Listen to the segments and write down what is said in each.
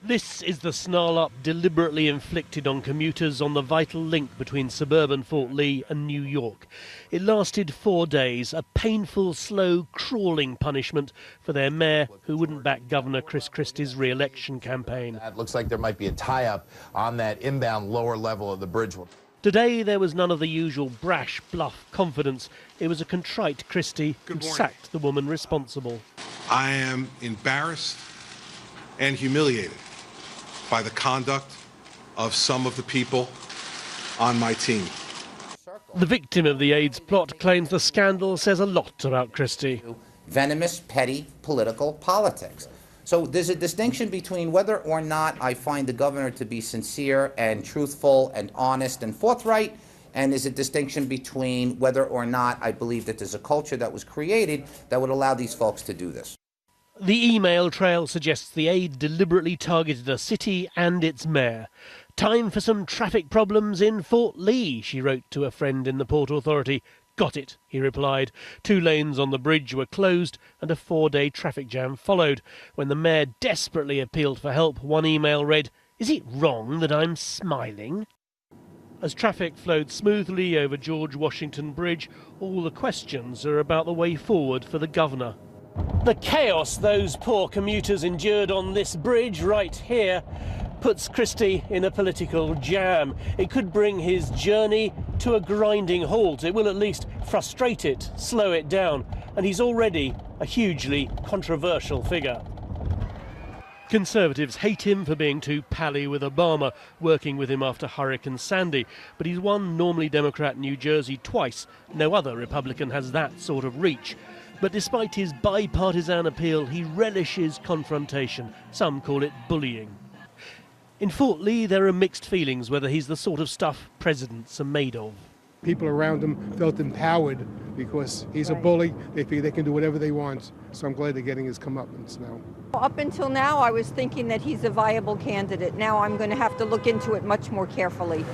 This is the snarl-up deliberately inflicted on commuters on the vital link between suburban Fort Lee and New York. It lasted 4 days, a painful, slow, crawling punishment for their mayor who wouldn't back Governor Chris Christie's re-election campaign. It looks like there might be a tie-up on that inbound lower level of the bridge. Today there was none of the usual brash, bluff confidence. It was a contrite Christie who sacked the woman responsible. I am embarrassed and humiliated by the conduct of some of the people on my team. The victim of the AIDS plot claims the scandal says a lot about Christie. Venomous, petty political politics. So there's a distinction between whether or not I find the governor to be sincere and truthful and honest and forthright, and there's a distinction between whether or not I believe that there's a culture that was created that would allow these folks to do this. The email trail suggests the aide deliberately targeted a city and its mayor. "Time for some traffic problems in Fort Lee," she wrote to a friend in the Port Authority. "Got it," he replied. 2 lanes on the bridge were closed and a 4-day traffic jam followed. When the mayor desperately appealed for help, one email read, "Is it wrong that I'm smiling?" As traffic flowed smoothly over George Washington Bridge, all the questions are about the way forward for the governor. The chaos those poor commuters endured on this bridge right here puts Christie in a political jam. It could bring his journey to a grinding halt. It will at least frustrate it, slow it down, and he's already a hugely controversial figure. Conservatives hate him for being too pally with Obama, working with him after Hurricane Sandy. But he's won normally Democrat New Jersey twice. No other Republican has that sort of reach. But despite his bipartisan appeal, he relishes confrontation. Some call it bullying. In Fort Lee, there are mixed feelings whether he's the sort of stuff presidents are made of. People around him felt empowered because he's a bully. They feel they can do whatever they want. So I'm glad they're getting his comeuppance now. Up until now, I was thinking that he's a viable candidate. Now I'm going to have to look into it much more carefully.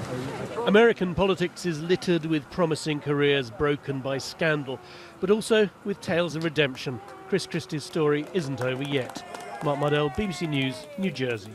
American politics is littered with promising careers broken by scandal, but also with tales of redemption. Chris Christie's story isn't over yet. Mark Muddell, BBC News, New Jersey.